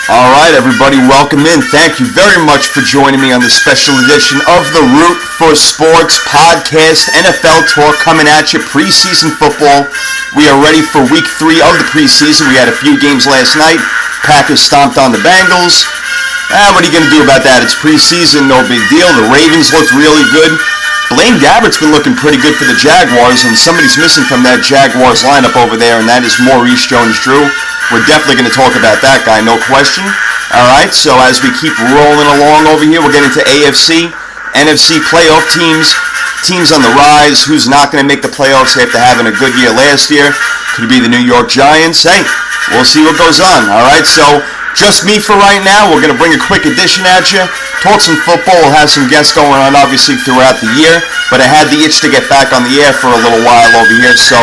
All right, everybody, welcome in. Thank you very much for joining me on this special edition of the Root for Sports podcast. NFL talk coming at you, preseason football. We are ready for week 3 of the preseason. We had a few games last night. Packers stomped on the Bengals. What are you going to do about that? It's preseason, no big deal. The Ravens looked really good. Blaine Gabbert's been looking pretty good for the Jaguars, and somebody's missing from that Jaguars lineup over there, and that is Maurice Jones-Drew. We're definitely going to talk about that guy, no question. All right, so as we keep rolling along over here, we're getting to AFC, NFC playoff teams on the rise. Who's not going to make the playoffs after having a good year last year? Could it be the New York Giants? Hey, we'll see what goes on. All right, so just me for right now. We're going to bring a quick edition at you. Talk some football. We'll have some guests going on, obviously, throughout the year. But I had the itch to get back on the air for a little while over here, so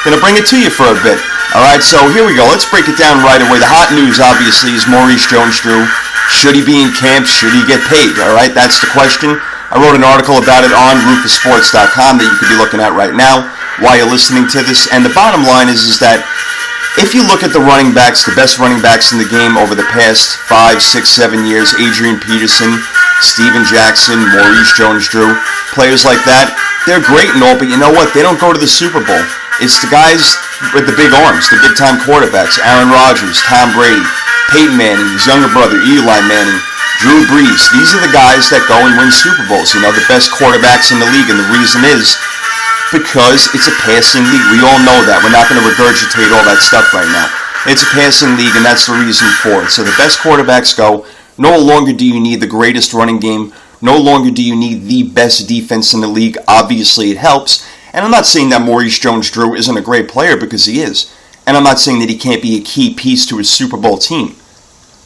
going to bring it to you for a bit. All right, so here we go. Let's break it down right away. The hot news, obviously, is Maurice Jones-Drew. Should he be in camp? Should he get paid? All right, that's the question. I wrote an article about it on rootforsports.com that you could be looking at right now while you're listening to this. And the bottom line is that if you look at the running backs, the best running backs in the game over the past 5, 6, 7 years, Adrian Peterson, Steven Jackson, Maurice Jones-Drew, players like that, they're great and all, but you know what? They don't go to the Super Bowl. It's the guys with the big arms, the big-time quarterbacks, Aaron Rodgers, Tom Brady, Peyton Manning, his younger brother, Eli Manning, Drew Brees. These are the guys that go and win Super Bowls, the best quarterbacks in the league, and the reason is because it's a passing league. We all know that. We're not going to regurgitate all that stuff right now. It's a passing league, and that's the reason for it. So the best quarterbacks go. No longer do you need the greatest running game. No longer do you need the best defense in the league. Obviously, it helps. And I'm not saying that Maurice Jones-Drew isn't a great player, because he is. And I'm not saying that he can't be a key piece to his Super Bowl team.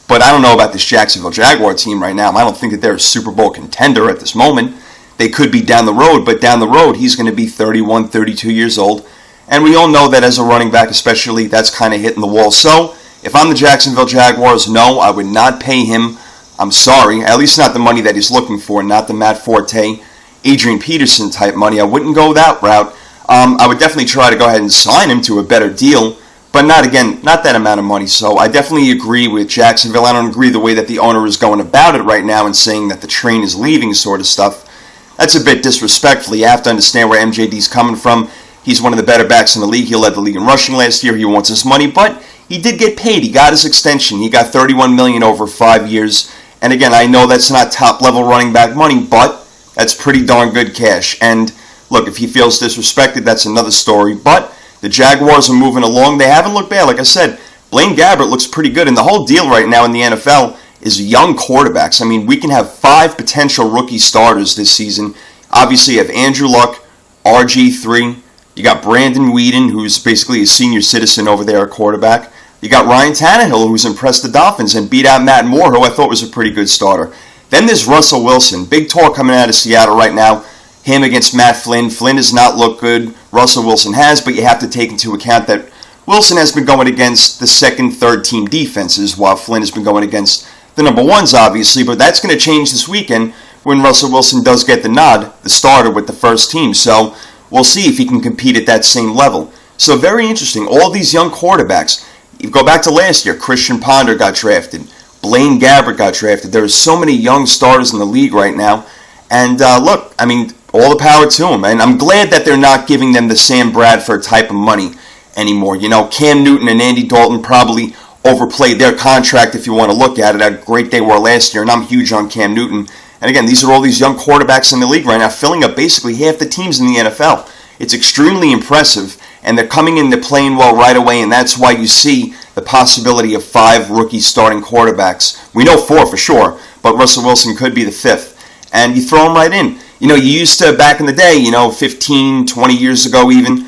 But I don't know about this Jacksonville Jaguar team right now. I don't think that they're a Super Bowl contender at this moment. They could be down the road, but down the road, he's going to be 31, 32 years old. And we all know that as a running back especially, that's kind of hitting the wall. So, if I'm the Jacksonville Jaguars, no, I would not pay him. I'm sorry. At least not the money that he's looking for, not the Matt Forte, Adrian Peterson type money. I wouldn't go that route. I would definitely try to go ahead and sign him to a better deal, but not that amount of money. So I definitely agree with Jacksonville. I don't agree the way that the owner is going about it right now and saying that the train is leaving sort of stuff. That's a bit disrespectful. You have to understand where MJD's coming from. He's one of the better backs in the league. He led the league in rushing last year. He wants his money, but he did get paid. He got his extension. He got $31 million over 5 years. And again, I know that's not top-level running back money, but that's pretty darn good cash. And look, if he feels disrespected, that's another story. But the Jaguars are moving along. They haven't looked bad. Like I said, Blaine Gabbert looks pretty good. And the whole deal right now in the NFL is young quarterbacks. I mean, we can have 5 potential rookie starters this season. Obviously, you have Andrew Luck, RG3. You got Brandon Weeden, who's basically a senior citizen over there at quarterback. You got Ryan Tannehill, who's impressed the Dolphins and beat out Matt Moore, who I thought was a pretty good starter. Then there's Russell Wilson. Big talk coming out of Seattle right now. Him against Matt Flynn. Flynn does not look good. Russell Wilson has, but you have to take into account that Wilson has been going against the second, third team defenses, while Flynn has been going against the number ones, obviously. But that's going to change this weekend when Russell Wilson does get the nod, the starter with the first team. So we'll see if he can compete at that same level. So very interesting. All these young quarterbacks. You go back to last year. Christian Ponder got drafted. Blaine Gabbert got drafted. There are so many young starters in the league right now. And look, I mean, all the power to them. And I'm glad that they're not giving them the Sam Bradford type of money anymore. Cam Newton and Andy Dalton probably overplayed their contract if you want to look at it. How great they were last year. And I'm huge on Cam Newton. And again, these are all these young quarterbacks in the league right now, filling up basically half the teams in the NFL. It's extremely impressive. And they're coming in, they're playing well right away, and that's why you see the possibility of 5 rookie starting quarterbacks. We know 4 for sure, but Russell Wilson could be the 5th. And you throw him right in. You used to, back in the day, 15, 20 years ago even,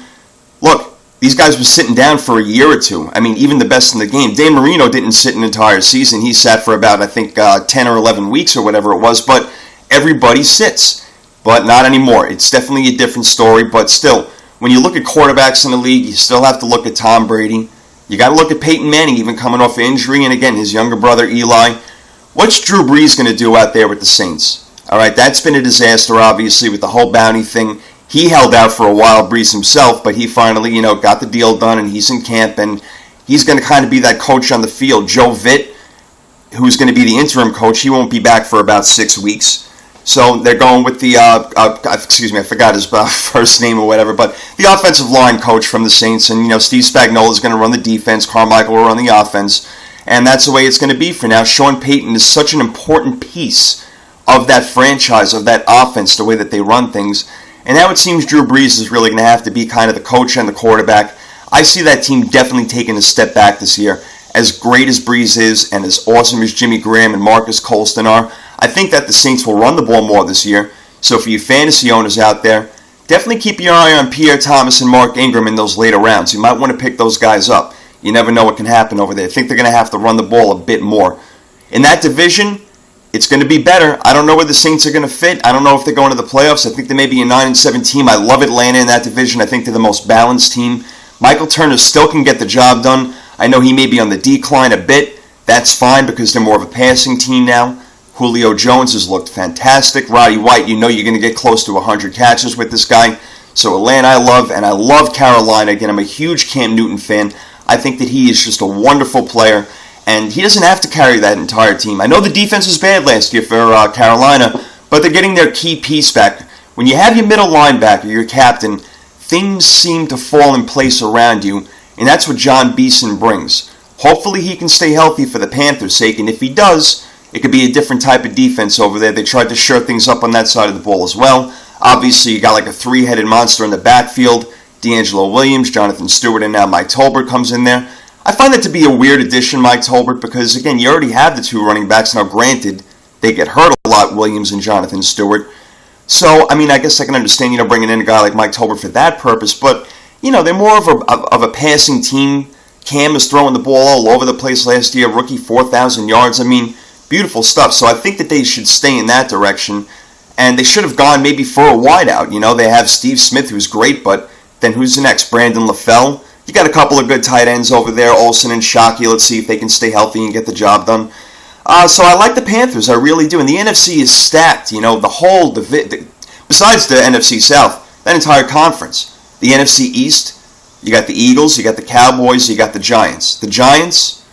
look, these guys were sitting down for a year or two. I mean, even the best in the game. Dan Marino didn't sit an entire season. He sat for about, I think, 10 or 11 weeks or whatever it was, but everybody sits. But not anymore. It's definitely a different story, but still, when you look at quarterbacks in the league, you still have to look at Tom Brady. You got to look at Peyton Manning, even coming off injury, and again, his younger brother Eli. What's Drew Brees going to do out there with the Saints? All right, that's been a disaster, obviously, with the whole bounty thing. He held out for a while, Brees himself, but he finally, got the deal done, and he's in camp, and he's going to kind of be that coach on the field. Joe Vick, who's going to be the interim coach, he won't be back for about 6 weeks. So they're going with the, I forgot his first name or whatever, but the offensive line coach from the Saints. And, Steve Spagnuolo is going to run the defense. Carmichael will run the offense. And that's the way it's going to be for now. Sean Payton is such an important piece of that franchise, of that offense, the way that they run things. And now it seems Drew Brees is really going to have to be kind of the coach and the quarterback. I see that team definitely taking a step back this year. As great as Brees is and as awesome as Jimmy Graham and Marcus Colston are, I think that the Saints will run the ball more this year. So for you fantasy owners out there, definitely keep your eye on Pierre Thomas and Mark Ingram in those later rounds. You might want to pick those guys up. You never know what can happen over there. I think they're going to have to run the ball a bit more. In that division, it's going to be better. I don't know where the Saints are going to fit. I don't know if they're going to the playoffs. I think they may be a 9-7 team. I love Atlanta in that division. I think they're the most balanced team. Michael Turner still can get the job done. I know he may be on the decline a bit. That's fine because they're more of a passing team now. Julio Jones has looked fantastic. Roddy White, you're going to get close to 100 catches with this guy. So Atlanta I love, and I love Carolina. Again, I'm a huge Cam Newton fan. I think that he is just a wonderful player, and he doesn't have to carry that entire team. I know the defense was bad last year for Carolina, but they're getting their key piece back. When you have your middle linebacker, your captain, things seem to fall in place around you, and that's what John Beeson brings. Hopefully he can stay healthy for the Panthers' sake, and if he does, it could be a different type of defense over there. They tried to shore things up on that side of the ball as well. Obviously, you got like a three-headed monster in the backfield. D'Angelo Williams, Jonathan Stewart, and now Mike Tolbert comes in there. I find that to be a weird addition, Mike Tolbert, because, again, you already have the two running backs. Now, granted, they get hurt a lot, Williams and Jonathan Stewart. So, I guess I can understand, bringing in a guy like Mike Tolbert for that purpose. But, they're more of a passing team. Cam is throwing the ball all over the place last year. Rookie, 4,000 yards. Beautiful stuff. So I think that they should stay in that direction. And they should have gone maybe for a wideout. They have Steve Smith, who's great, but then who's the next? Brandon LaFell? You got a couple of good tight ends over there, Olsen and Shockey. Let's see if they can stay healthy and get the job done. So I like the Panthers, I really do. And the NFC is stacked. The whole, besides the NFC South, that entire conference. The NFC East, you got the Eagles, you got the Cowboys, you got the Giants. The Giants,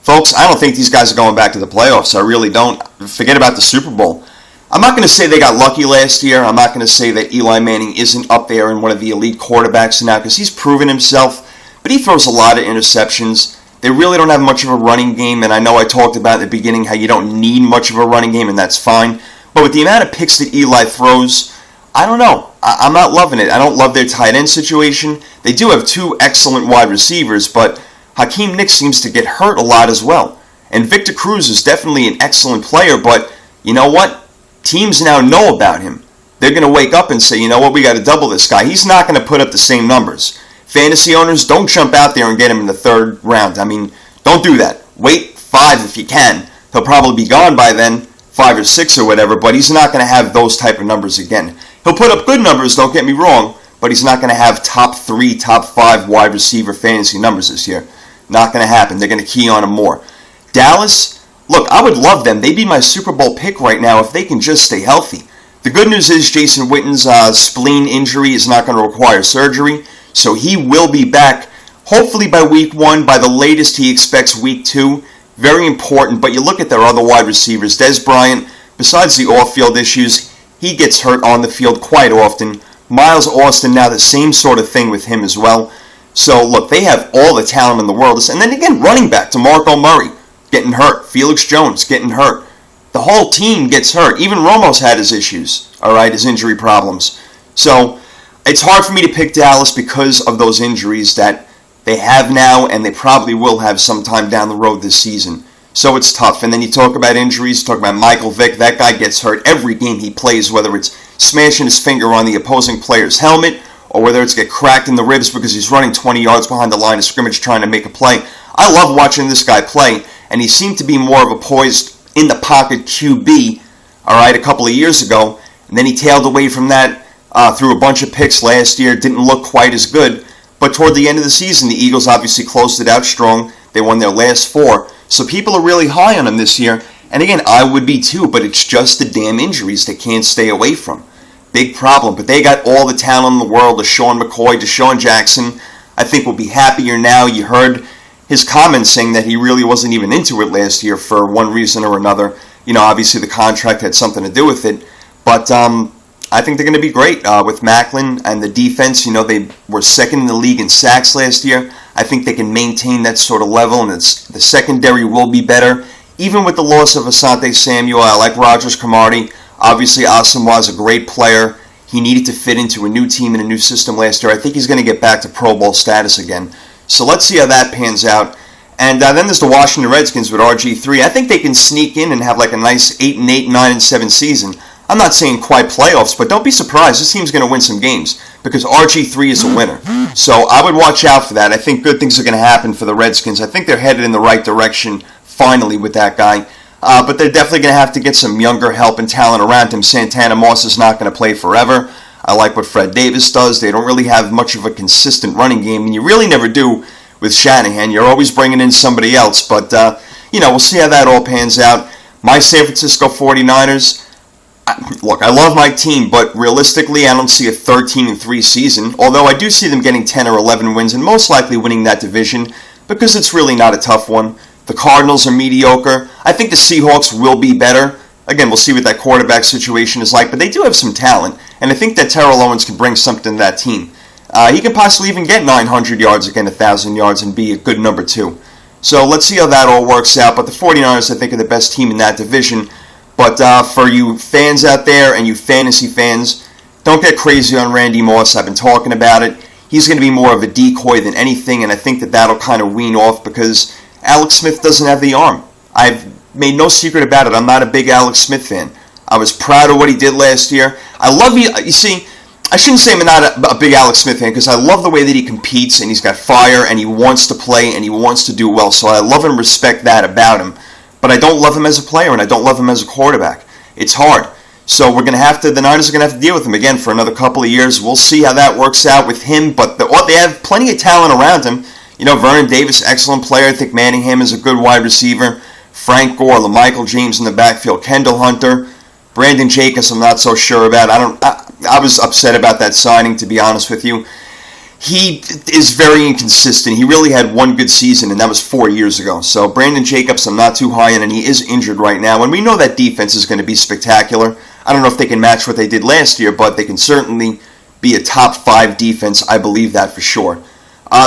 folks, I don't think these guys are going back to the playoffs. I really don't. Forget about the Super Bowl. I'm not going to say they got lucky last year. I'm not going to say that Eli Manning isn't up there in one of the elite quarterbacks now because he's proven himself. But he throws a lot of interceptions. They really don't have much of a running game. And I know I talked about at the beginning how you don't need much of a running game, and that's fine. But with the amount of picks that Eli throws, I don't know. I'm not loving it. I don't love their tight end situation. They do have two excellent wide receivers, but Hakeem Nicks seems to get hurt a lot as well. And Victor Cruz is definitely an excellent player, but you know what? Teams now know about him. They're going to wake up and say, you know what, we got to double this guy. He's not going to put up the same numbers. Fantasy owners, don't jump out there and get him in the third round. Don't do that. Wait 5 if you can. He'll probably be gone by then, 5 or 6 or whatever, but he's not going to have those type of numbers again. He'll put up good numbers, don't get me wrong, but he's not going to have top 3, top 5 wide receiver fantasy numbers this year. Not going to happen. They're going to key on him more. Dallas, look, I would love them. They'd be my Super Bowl pick right now if they can just stay healthy. The good news is Jason Witten's spleen injury is not going to require surgery, so he will be back hopefully by week 1. By the latest, he expects week 2. Very important, but you look at their other wide receivers. Des Bryant, besides the off-field issues, he gets hurt on the field quite often. Miles Austin, now the same sort of thing with him as well. So, look, they have all the talent in the world. And then again, running back DeMarco Murray getting hurt. Felix Jones getting hurt. The whole team gets hurt. Even Romo's had his issues, his injury problems. So, it's hard for me to pick Dallas because of those injuries that they have now and they probably will have sometime down the road this season. So it's tough. And then you talk about injuries, talk about Michael Vick. That guy gets hurt every game he plays, whether it's smashing his finger on the opposing player's helmet or whether it's get cracked in the ribs because he's running 20 yards behind the line of scrimmage trying to make a play. I love watching this guy play, and he seemed to be more of a poised, in-the-pocket QB, a couple of years ago. And then he tailed away from that through a bunch of picks last year. Didn't look quite as good. But toward the end of the season, the Eagles obviously closed it out strong. They won their last 4. So people are really high on him this year. And again, I would be too, but it's just the damn injuries they can't stay away from. Big problem. But they got all the talent in the world. Deshaun McCoy, Deshaun Jackson, I think will be happier now. You heard his comments saying that he really wasn't even into it last year for one reason or another. Obviously the contract had something to do with it. But I think they're going to be great with Macklin and the defense. They were second in the league in sacks last year. I think they can maintain that sort of level, and the secondary will be better. Even with the loss of Asante Samuel, I like Rogers Cromartie. Obviously, Asamoah is a great player. He needed to fit into a new team and a new system last year. I think he's going to get back to Pro Bowl status again. So let's see how that pans out. And then there's the Washington Redskins with RG3. I think they can sneak in and have like a nice 8-8, 9-7 season. I'm not saying quite playoffs, but don't be surprised. This team's going to win some games because RG3 is a winner. So I would watch out for that. I think good things are going to happen for the Redskins. I think they're headed in the right direction finally with that guy. But they're definitely going to have to get some younger help and talent around him. Santana Moss is not going to play forever. I like what Fred Davis does. They don't really have much of a consistent running game, and you really never do with Shanahan. You're always bringing in somebody else. But, we'll see how that all pans out. My San Francisco 49ers, look, I love my team, but realistically, I don't see a 13-3 season, although I do see them getting 10 or 11 wins and most likely winning that division because it's really not a tough one. The Cardinals are mediocre. I think the Seahawks will be better. Again, we'll see what that quarterback situation is like, but they do have some talent, and I think that Terrell Owens can bring something to that team. He can possibly even get 900 yards, again, 1,000 yards, and be a good number 2. So let's see how that all works out, but the 49ers, I think, are the best team in that division. But for you fans out there and you fantasy fans, don't get crazy on Randy Moss. I've been talking about it. He's going to be more of a decoy than anything, and I think that that'll kind of wean off because Alex Smith doesn't have the arm. I've made no secret about it. I'm not a big Alex Smith fan. I was proud of what he did last year. I love you see, I shouldn't say I'm not a big Alex Smith fan because I love the way that he competes and he's got fire and he wants to play and he wants to do well. So I love and respect that about him. But I don't love him as a player, and I don't love him as a quarterback. It's hard. So the Niners are going to have to deal with him again for another couple of years. We'll see how that works out with him, but they have plenty of talent around him. Vernon Davis, excellent player. I think Manningham is a good wide receiver. Frank Gore, LaMichael James in the backfield. Kendall Hunter. Brandon Jacobs, I'm not so sure about. I was upset about that signing, to be honest with you. He is very inconsistent. He really had one good season, and that was 4 years ago. So Brandon Jacobs, I'm not too high on, and he is injured right now. And we know that defense is going to be spectacular. I don't know if they can match what they did last year, but they can certainly be a top 5 defense. I believe that for sure.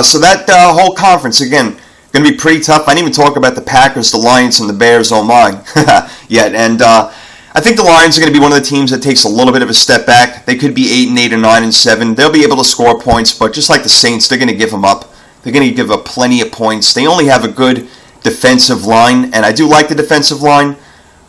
So that whole conference, again, going to be pretty tough. I didn't even talk about the Packers, the Lions, and the Bears, oh my, yet. And I think the Lions are going to be one of the teams that takes a little bit of a step back. They could be 8-8 or 9-7. They'll be able to score points, but just like the Saints, they're going to give them up. They're going to give up plenty of points. They only have a good defensive line, and I do like the defensive line.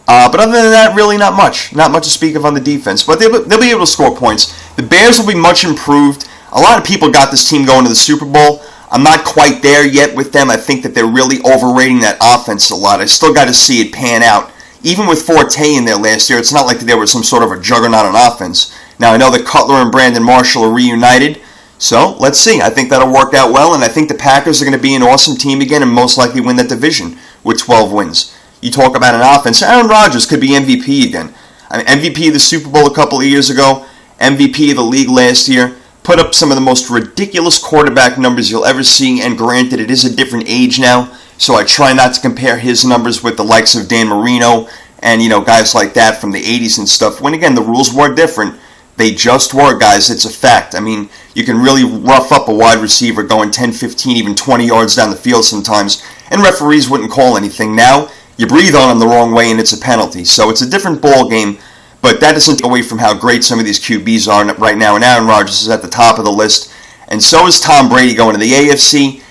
But other than that, really not much. Not much to speak of on the defense, but they'll be able to score points. The Bears will be much improved. A lot of people got this team going to the Super Bowl. I'm not quite there yet with them. I think that they're really overrating that offense a lot. I still got to see it pan out. Even with Forte in there last year, it's not like there was some sort of a juggernaut on offense. Now, I know that Cutler and Brandon Marshall are reunited, so let's see. I think that'll work out well, and I think the Packers are going to be an awesome team again and most likely win that division with 12 wins. You talk about an offense, Aaron Rodgers could be MVP again. I mean, MVP of the Super Bowl a couple of years ago, MVP of the league last year, put up some of the most ridiculous quarterback numbers you'll ever see, and granted, it is a different age now, so I try not to compare his numbers with the likes of Dan Marino and, guys like that from the 80s and stuff. When, again, the rules were different. They just were, guys. It's a fact. I mean, you can really rough up a wide receiver going 10, 15, even 20 yards down the field sometimes, and referees wouldn't call anything. Now, you breathe on them the wrong way, and it's a penalty. So it's a different ball game, but that doesn't take away from how great some of these QBs are right now, and Aaron Rodgers is at the top of the list, and so is Tom Brady going to the AFC.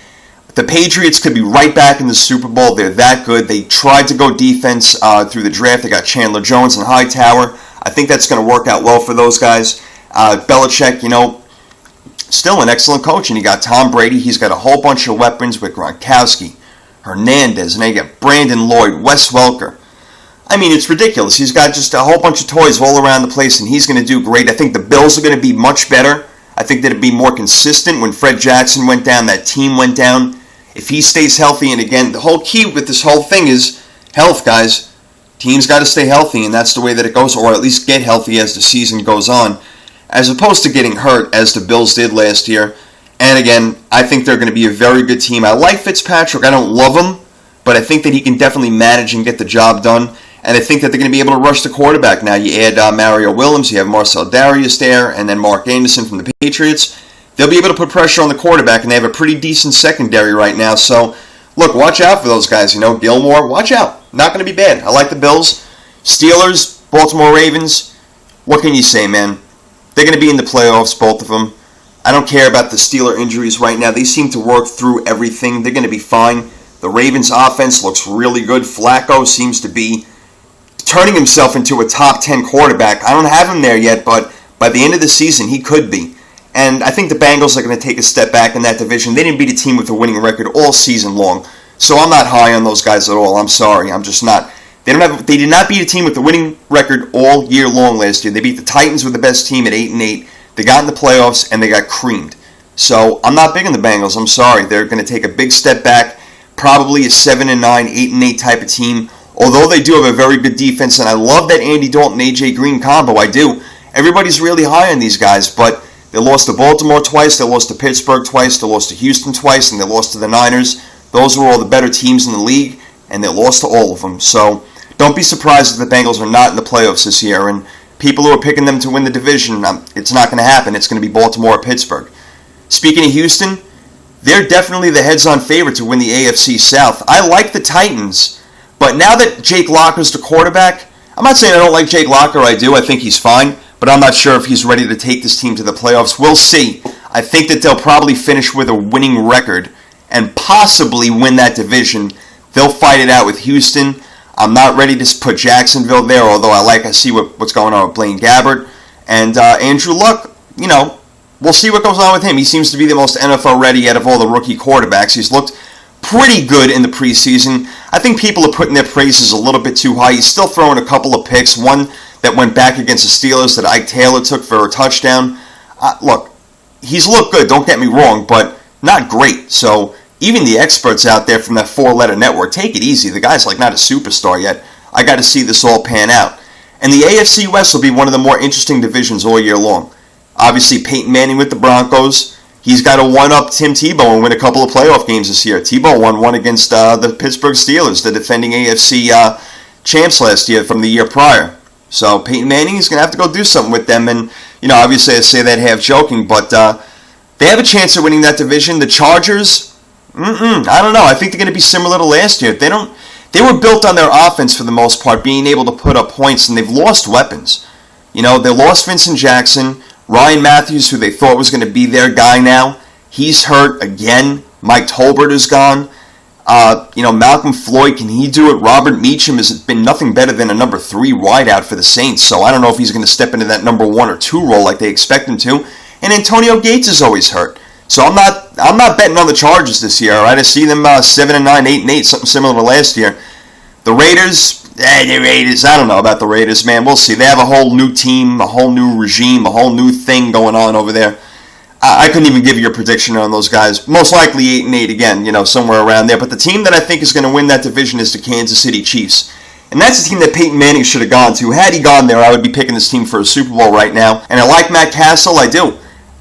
The Patriots could be right back in the Super Bowl. They're that good. They tried to go defense through the draft. They got Chandler Jones and Hightower. I think that's going to work out well for those guys. Belichick, still an excellent coach. And you got Tom Brady. He's got a whole bunch of weapons with Gronkowski, Hernandez, and they got Brandon Lloyd, Wes Welker. I mean, it's ridiculous. He's got just a whole bunch of toys all around the place, and he's going to do great. I think the Bills are going to be much better. I think that it'd be more consistent. When Fred Jackson went down, that team went down. If he stays healthy, and again, the whole key with this whole thing is health, guys. Teams got to stay healthy, and that's the way that it goes, or at least get healthy as the season goes on, as opposed to getting hurt, as the Bills did last year. And again, I think they're going to be a very good team. I like Fitzpatrick. I don't love him, but I think that he can definitely manage and get the job done. And I think that they're going to be able to rush the quarterback. Now you add Mario Williams, you have Marcel Darius there, and then Mark Anderson from the Patriots. They'll be able to put pressure on the quarterback, and they have a pretty decent secondary right now. So, look, watch out for those guys. Gilmore, watch out. Not going to be bad. I like the Bills. Steelers, Baltimore Ravens. What can you say, man? They're going to be in the playoffs, both of them. I don't care about the Steeler injuries right now. They seem to work through everything. They're going to be fine. The Ravens' offense looks really good. Flacco seems to be turning himself into a top 10 quarterback. I don't have him there yet, but by the end of the season, he could be. And I think the Bengals are going to take a step back in that division. They didn't beat a team with a winning record all season long. So I'm not high on those guys at all. I'm sorry. I'm just not. They did not beat a team with a winning record all year long last year. They beat the Titans with the best team at 8-8. They got in the playoffs, and they got creamed. So I'm not big on the Bengals. I'm sorry. They're going to take a big step back. Probably a 7-9, 8-8 type of team. Although they do have a very good defense, and I love that Andy Dalton, AJ Green combo. I do. Everybody's really high on these guys, but they lost to Baltimore twice, they lost to Pittsburgh twice, they lost to Houston twice, and they lost to the Niners. Those were all the better teams in the league, and they lost to all of them. So don't be surprised if the Bengals are not in the playoffs this year. And people who are picking them to win the division, it's not going to happen. It's going to be Baltimore or Pittsburgh. Speaking of Houston, they're definitely the heads-on favorite to win the AFC South. I like the Titans, but now that Jake Locker's the quarterback, I'm not saying I don't like Jake Locker. I do. I think he's fine, but I'm not sure if he's ready to take this team to the playoffs. We'll see. I think that they'll probably finish with a winning record and possibly win that division. They'll fight it out with Houston. I'm not ready to put Jacksonville there, although I see what's going on with Blaine Gabbert. And Andrew Luck, we'll see what goes on with him. He seems to be the most NFL ready out of all the rookie quarterbacks. He's looked pretty good in the preseason. I think people are putting their praises a little bit too high. He's still throwing a couple of picks. One that went back against the Steelers that Ike Taylor took for a touchdown. Look, he's looked good, don't get me wrong, but not great. So even the experts out there from that four-letter network, take it easy. The guy's not a superstar yet. I got to see this all pan out. And the AFC West will be one of the more interesting divisions all year long. Obviously, Peyton Manning with the Broncos. He's got to one-up Tim Tebow and win a couple of playoff games this year. Tebow won one against the Pittsburgh Steelers, the defending AFC champs last year from the year prior. So Peyton Manning is going to have to go do something with them. And, obviously I say that half joking, but they have a chance of winning that division. The Chargers, I don't know. I think they're going to be similar to last year. They were built on their offense for the most part, being able to put up points, and they've lost weapons. They lost Vincent Jackson. Ryan Matthews, who they thought was going to be their guy now, he's hurt again. Mike Tolbert is gone. Malcolm Floyd, can he do it? Robert Meacham has been nothing better than a number 3 wideout for the Saints, so I don't know if he's going to step into that number 1 or 2 role like they expect him to. And Antonio Gates is always hurt. So I'm not betting on the Chargers this year, all right? I see them 7-9, 8-8, something similar to last year. The Raiders, I don't know about the Raiders, man. We'll see. They have a whole new team, a whole new regime, a whole new thing going on over there. I couldn't even give you a prediction on those guys. Most likely 8-8 again, somewhere around there. But the team that I think is going to win that division is the Kansas City Chiefs. And that's the team that Peyton Manning should have gone to. Had he gone there, I would be picking this team for a Super Bowl right now. And I like Matt Castle, I do.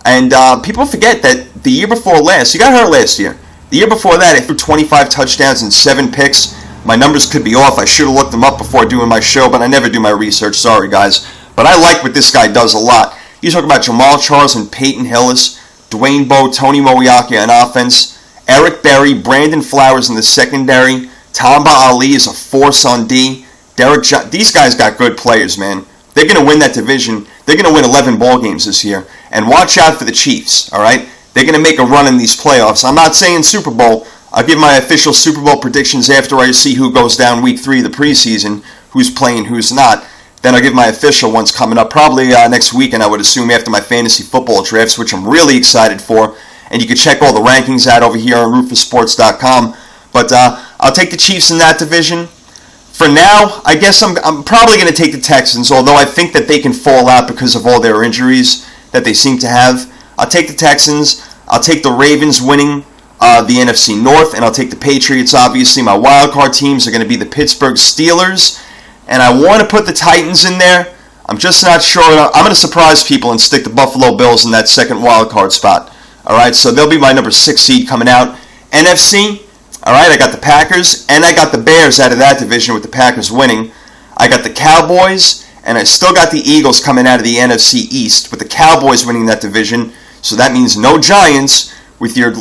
And people forget that the year before last, he got hurt last year. The year before that, he threw 25 touchdowns and 7 picks. My numbers could be off. I should have looked them up before doing my show, but I never do my research. Sorry, guys. But I like what this guy does a lot. You talk about Jamal Charles and Peyton Hillis, Dwayne Bowe, Tony Moeaki on offense, Eric Berry, Brandon Flowers in the secondary, Tamba Ali is a force on D. Derek John, these guys got good players, man. They're going to win that division. They're going to win 11 ball games this year. And watch out for the Chiefs, all right? They're going to make a run in these playoffs. I'm not saying Super Bowl. I'll give my official Super Bowl predictions after I see who goes down week 3 of the preseason, who's playing, who's not. Then I'll give my official ones coming up probably next week, and I would assume after my fantasy football drafts, which I'm really excited for. And you can check all the rankings out over here on rootforsports.com. But I'll take the Chiefs in that division. For now, I guess I'm probably going to take the Texans, although I think that they can fall out because of all their injuries that they seem to have. I'll take the Texans. I'll take the Ravens winning the NFC North, and I'll take the Patriots, obviously. My wildcard teams are going to be the Pittsburgh Steelers, and I want to put the Titans in there. I'm just not sure. I'm going to surprise people and stick the Buffalo Bills in that second wildcard spot. All right, so they'll be my number 6 seed coming out. NFC, all right, I got the Packers, and I got the Bears out of that division with the Packers winning. I got the Cowboys, and I still got the Eagles coming out of the NFC East with the Cowboys winning that division. So that means no Giants. With your 2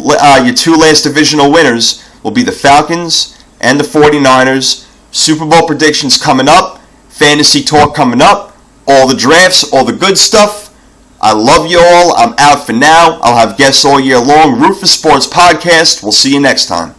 last divisional winners will be the Falcons and the 49ers. Super Bowl predictions coming up. Fantasy talk coming up. All the drafts, all the good stuff. I love you all. I'm out for now. I'll have guests all year long. Root for Sports podcast. We'll see you next time.